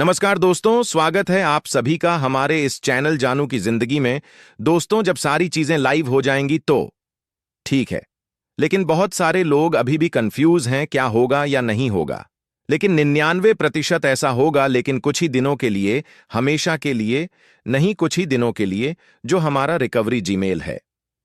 नमस्कार दोस्तों, स्वागत है आप सभी का हमारे इस चैनल जानू की जिंदगी में। दोस्तों, जब सारी चीजें लाइव हो जाएंगी तो ठीक है, लेकिन बहुत सारे लोग अभी भी कंफ्यूज हैं क्या होगा या नहीं होगा। लेकिन 99% ऐसा होगा, लेकिन कुछ ही दिनों के लिए, हमेशा के लिए नहीं, कुछ ही दिनों के लिए, जो हमारा रिकवरी जीमेल है।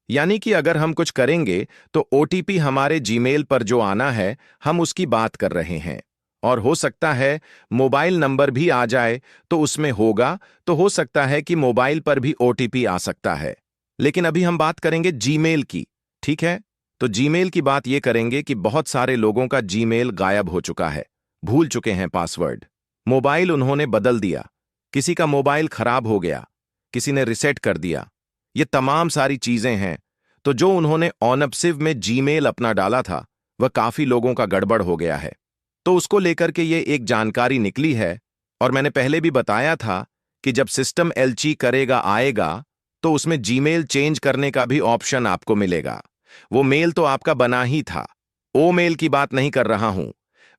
यानी कि अगर हम कुछ करेंगे तो ओटीपी हमारे जीमेल पर जो आना है, हम उसकी बात कर रहे हैं। और हो सकता है मोबाइल नंबर भी आ जाए तो उसमें होगा, तो हो सकता है कि मोबाइल पर भी ओटीपी आ सकता है। लेकिन अभी हम बात करेंगे जीमेल की, ठीक है? तो जीमेल की बात ये करेंगे कि बहुत सारे लोगों का जीमेल गायब हो चुका है, भूल चुके हैं पासवर्ड। मोबाइल उन्होंने बदल दिया, किसी का मोबाइल खराब हो गया, किसी ने रिसेट कर दिया। ये तमाम सारी चीजें हैं। तो जो उन्होंने ऑनअपसिव में जीमेल अपना डाला था, वह काफी लोगों का गड़बड़ हो गया है। तो उसको लेकर के ये एक जानकारी निकली है। और मैंने पहले भी बताया था कि जब सिस्टम एलची करेगा आएगा तो उसमें जीमेल चेंज करने का भी ऑप्शन आपको मिलेगा। वो मेल तो आपका बना ही था। ओ मेल की बात नहीं कर रहा हूं,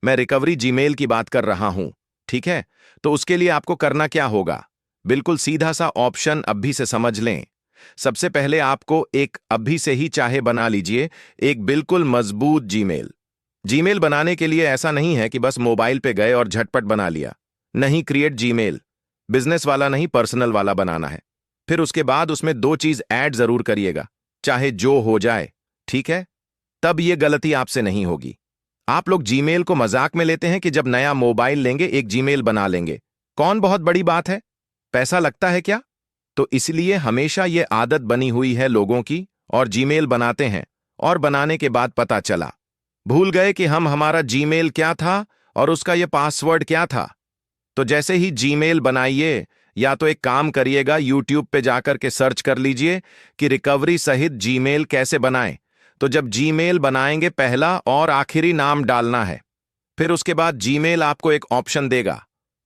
मैं रिकवरी जीमेल की बात कर रहा हूं, ठीक है? तो उसके लिए आपको करना क्या होगा? बिल्कुल सीधा सा ऑप्शन अभी से समझ लें। सबसे पहले आपको एक अभी से ही चाहे बना लीजिए एक बिल्कुल मजबूत जीमेल। जीमेल बनाने के लिए ऐसा नहीं है कि बस मोबाइल पे गए और झटपट बना लिया। नहीं, क्रिएट जीमेल बिजनेस वाला नहीं, पर्सनल वाला बनाना है। फिर उसके बाद उसमें दो चीज ऐड जरूर करिएगा, चाहे जो हो जाए, ठीक है? तब ये गलती आपसे नहीं होगी। आप लोग जीमेल को मजाक में लेते हैं कि जब नया मोबाइल लेंगे एक जीमेल बना लेंगे। कौन बहुत बड़ी बात है? पैसा लगता है क्या? तो इसलिए हमेशा ये आदत बनी हुई है लोगों की, और जीमेल बनाते हैं और बनाने के बाद पता चला भूल गए कि हम हमारा जीमेल क्या था और उसका ये पासवर्ड क्या था। तो जैसे ही जीमेल बनाइए, या तो एक काम करिएगा, यूट्यूब पे जाकर के सर्च कर लीजिए कि रिकवरी सहित जीमेल कैसे बनाएं। तो जब जीमेल बनाएंगे पहला और आखिरी नाम डालना है। फिर उसके बाद जीमेल आपको एक ऑप्शन देगा,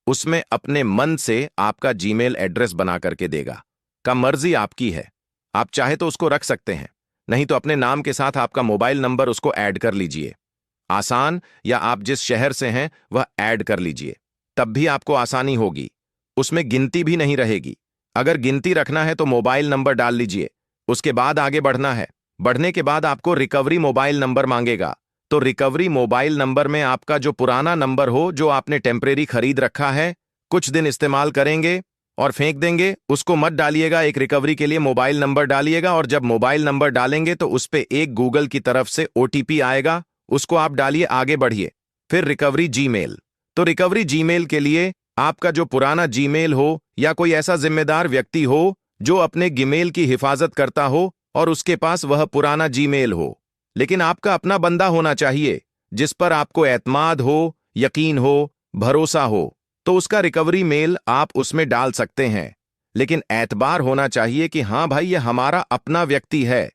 उसमें अपने मन से आपका जीमेल एड्रेस बना करके देगा। का मर्जी आपकी है, आप चाहे तो उसको रख सकते हैं, नहीं तो अपने नाम के साथ आपका मोबाइल नंबर उसको ऐड कर लीजिए। आसान, या आप जिस शहर से हैं वह ऐड कर लीजिए, तब भी आपको आसानी होगी। उसमें गिनती भी नहीं रहेगी। अगर गिनती रखना है तो मोबाइल नंबर डाल लीजिए, उसके बाद आगे बढ़ना है। बढ़ने के बाद आपको रिकवरी मोबाइल नंबर मांगेगा। तो रिकवरी मोबाइल नंबर में आपका जो पुराना नंबर हो, जो आपने टेम्परेरी खरीद रखा है, कुछ दिन इस्तेमाल करेंगे और फेंक देंगे, उसको मत डालिएगा। एक रिकवरी के लिए मोबाइल नंबर डालिएगा, और जब मोबाइल नंबर डालेंगे तो उस पे एक गूगल की तरफ से ओटीपी आएगा, उसको आप डालिए, आगे बढ़िए। फिर रिकवरी जीमेल। तो रिकवरी जीमेल के लिए आपका जो पुराना जीमेल हो, या कोई ऐसा जिम्मेदार व्यक्ति हो जो अपने जीमेल की हिफाजत करता हो और उसके पास वह पुराना जीमेल हो, लेकिन आपका अपना बंदा होना चाहिए जिस पर आपको एतमाद हो, यकीन हो, भरोसा हो, तो उसका रिकवरी मेल आप उसमें डाल सकते हैं। लेकिन एतबार होना चाहिए कि हाँ भाई, ये हमारा अपना व्यक्ति है,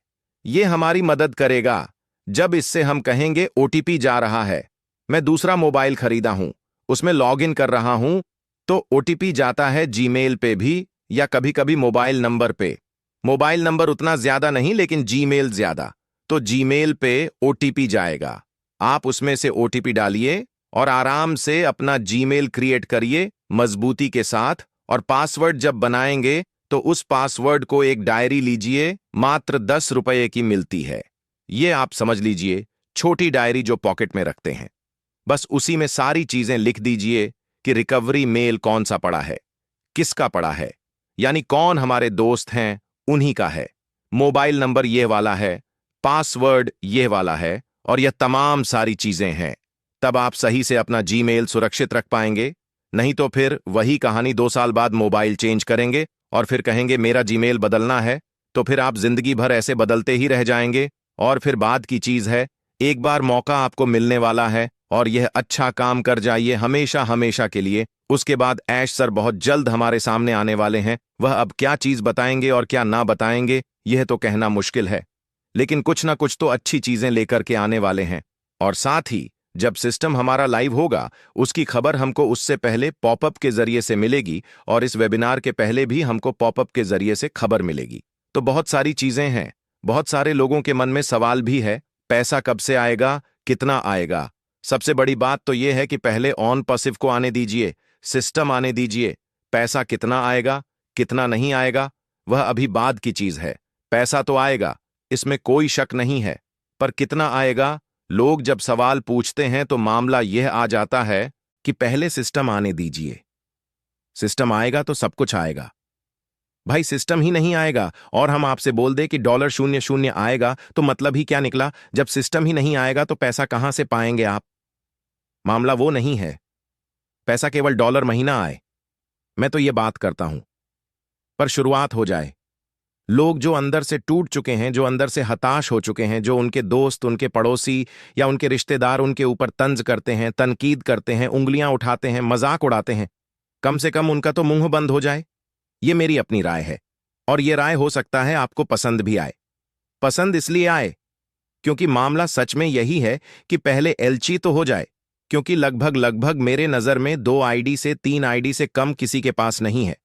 ये हमारी मदद करेगा। जब इससे हम कहेंगे ओटीपी जा रहा है, मैं दूसरा मोबाइल खरीदा हूं, उसमें लॉगिन कर रहा हूं, तो ओटीपी जाता है जीमेल पे भी, या कभी कभी मोबाइल नंबर पे। मोबाइल नंबर उतना ज्यादा नहीं, लेकिन जीमेल ज्यादा। तो जीमेल पे ओटीपी जाएगा, आप उसमें से ओटीपी डालिए और आराम से अपना जीमेल क्रिएट करिए मजबूती के साथ। और पासवर्ड जब बनाएंगे तो उस पासवर्ड को एक डायरी लीजिए, मात्र 10 रुपये की मिलती है। ये आप समझ लीजिए, छोटी डायरी जो पॉकेट में रखते हैं। बस उसी में सारी चीजें लिख दीजिए कि रिकवरी मेल कौन सा पड़ा है, किसका पड़ा है, यानी कौन हमारे दोस्त हैं उन्हीं का है, मोबाइल नंबर ये वाला है, पासवर्ड ये वाला है, और यह तमाम सारी चीजें हैं। तब आप सही से अपना जीमेल सुरक्षित रख पाएंगे। नहीं तो फिर वही कहानी, 2 साल बाद मोबाइल चेंज करेंगे और फिर कहेंगे मेरा जीमेल बदलना है, तो फिर आप जिंदगी भर ऐसे बदलते ही रह जाएंगे। और फिर बाद की चीज है, एक बार मौका आपको मिलने वाला है और यह अच्छा काम कर जाइए हमेशा हमेशा के लिए। उसके बाद ऐश सर बहुत जल्द हमारे सामने आने वाले हैं। वह अब क्या चीज बताएंगे और क्या ना बताएंगे, यह तो कहना मुश्किल है, लेकिन कुछ ना कुछ तो अच्छी चीजें लेकर के आने वाले हैं। और साथ ही जब सिस्टम हमारा लाइव होगा, उसकी खबर हमको उससे पहले पॉपअप के जरिए से मिलेगी, और इस वेबिनार के पहले भी हमको पॉपअप के जरिए से खबर मिलेगी। तो बहुत सारी चीजें हैं। बहुत सारे लोगों के मन में सवाल भी है, पैसा कब से आएगा, कितना आएगा। सबसे बड़ी बात तो यह है कि पहले ऑन पैसिव को आने दीजिए, सिस्टम आने दीजिए। पैसा कितना आएगा, कितना नहीं आएगा, वह अभी बाद की चीज है। पैसा तो आएगा, इसमें कोई शक नहीं है, पर कितना आएगा? लोग जब सवाल पूछते हैं तो मामला यह आ जाता है कि पहले सिस्टम आने दीजिए। सिस्टम आएगा तो सब कुछ आएगा। भाई सिस्टम ही नहीं आएगा और हम आपसे बोल दे कि $00 आएगा तो मतलब ही क्या निकला? जब सिस्टम ही नहीं आएगा तो पैसा कहां से पाएंगे आप? मामला वो नहीं है। पैसा केवल डॉलर महीना आए, मैं तो ये बात करता हूं, पर शुरुआत हो जाए। लोग जो अंदर से टूट चुके हैं, जो अंदर से हताश हो चुके हैं, जो उनके दोस्त, उनके पड़ोसी या उनके रिश्तेदार उनके ऊपर तंज करते हैं, तनकीद करते हैं, उंगलियां उठाते हैं, मजाक उड़ाते हैं, कम से कम उनका तो मुंह बंद हो जाए। ये मेरी अपनी राय है और ये राय हो सकता है आपको पसंद भी आए। पसंद इसलिए आए क्योंकि मामला सच में यही है कि पहले एलची तो हो जाए, क्योंकि लगभग लगभग मेरे नजर में 2 आईडी से 3 आईडी से कम किसी के पास नहीं है।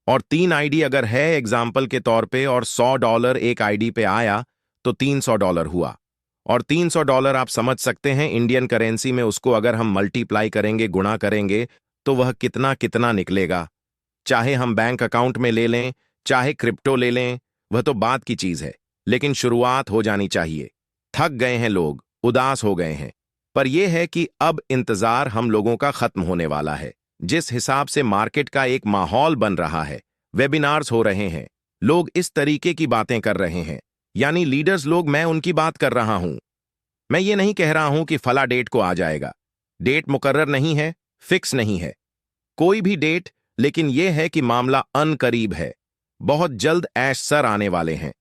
और 3 आईडी अगर है एग्जाम्पल के तौर पे और $100 एक आईडी पे आया तो $300 हुआ। और $300 आप समझ सकते हैं इंडियन करेंसी में उसको अगर हम मल्टीप्लाई करेंगे, गुणा करेंगे तो वह कितना कितना निकलेगा। चाहे हम बैंक अकाउंट में ले लें, चाहे क्रिप्टो ले लें, वह तो बात की चीज है, लेकिन शुरुआत हो जानी चाहिए। थक गए हैं लोग, उदास हो गए हैं, पर यह है कि अब इंतजार हम लोगों का खत्म होने वाला है। जिस हिसाब से मार्केट का एक माहौल बन रहा है, वेबिनार्स हो रहे हैं, लोग इस तरीके की बातें कर रहे हैं, यानी लीडर्स लोग, मैं उनकी बात कर रहा हूं। मैं ये नहीं कह रहा हूं कि फला डेट को आ जाएगा। डेट मुकर्रर नहीं है, फिक्स नहीं है कोई भी डेट, लेकिन यह है कि मामला अनकरीब है। बहुत जल्द ऐश सर आने वाले हैं।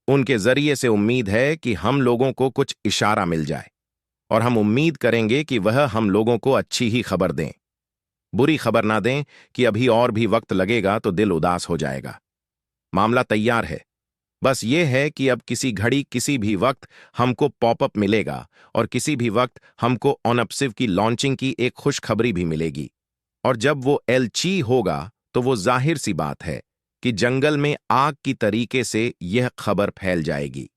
उनके जरिए से उम्मीद है कि हम लोगों को कुछ इशारा मिल जाए और हम उम्मीद करेंगे कि वह हम लोगों को अच्छी ही खबर दें। बुरी खबर ना दें कि अभी और भी वक्त लगेगा तो दिल उदास हो जाएगा। मामला तैयार है, बस ये है कि अब किसी घड़ी किसी भी वक्त हमको पॉपअप मिलेगा और किसी भी वक्त हमको ऑनअपसिव की लॉन्चिंग की एक खुशखबरी भी मिलेगी। और जब वो एलची होगा तो वो जाहिर सी बात है कि जंगल में आग की तरीके से यह खबर फैल जाएगी।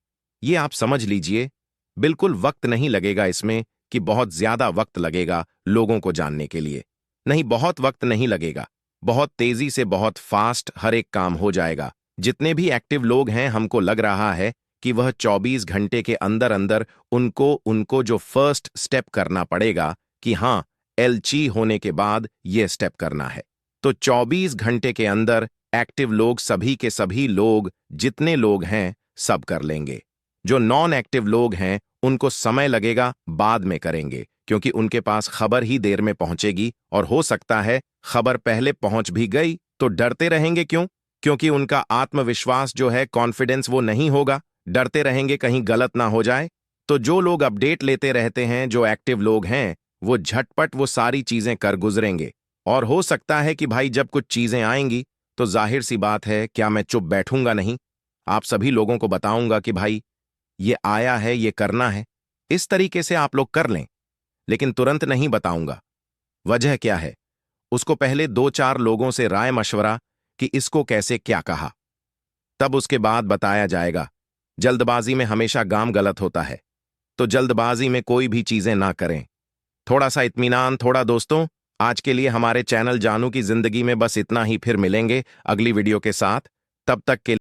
ये आप समझ लीजिए, बिल्कुल वक्त नहीं लगेगा इसमें कि बहुत ज्यादा वक्त लगेगा लोगों को जानने के लिए। नहीं, बहुत वक्त नहीं लगेगा, बहुत तेजी से, बहुत फास्ट हर एक काम हो जाएगा। जितने भी एक्टिव लोग हैं, हमको लग रहा है कि वह 24 घंटे के अंदर अंदर उनको जो फर्स्ट स्टेप करना पड़ेगा कि हाँ, एलची होने के बाद यह स्टेप करना है, तो 24 घंटे के अंदर एक्टिव लोग, सभी के सभी लोग, जितने लोग हैं, सब कर लेंगे। जो नॉन एक्टिव लोग हैं उनको समय लगेगा, बाद में करेंगे, क्योंकि उनके पास खबर ही देर में पहुंचेगी और हो सकता है खबर पहले पहुंच भी गई तो डरते रहेंगे। क्यों? क्योंकि उनका आत्मविश्वास जो है, कॉन्फिडेंस, वो नहीं होगा। डरते रहेंगे कहीं गलत ना हो जाए। तो जो लोग अपडेट लेते रहते हैं, जो एक्टिव लोग हैं, वो झटपट वो सारी चीजें कर गुजरेंगे। और हो सकता है कि भाई जब कुछ चीजें आएंगी तो जाहिर सी बात है, क्या मैं चुप बैठूंगा? नहीं, आप सभी लोगों को बताऊंगा कि भाई ये आया है, ये करना है, इस तरीके से आप लोग कर लें। लेकिन तुरंत नहीं बताऊंगा। वजह क्या है? उसको पहले 2-4 लोगों से राय मशवरा कि इसको कैसे क्या कहा, तब उसके बाद बताया जाएगा। जल्दबाजी में हमेशा काम गलत होता है, तो जल्दबाजी में कोई भी चीजें ना करें। थोड़ा सा इत्मीनान, थोड़ा दोस्तों। आज के लिए हमारे चैनल जानू की जिंदगी में बस इतना ही। फिर मिलेंगे अगली वीडियो के साथ। तब तक के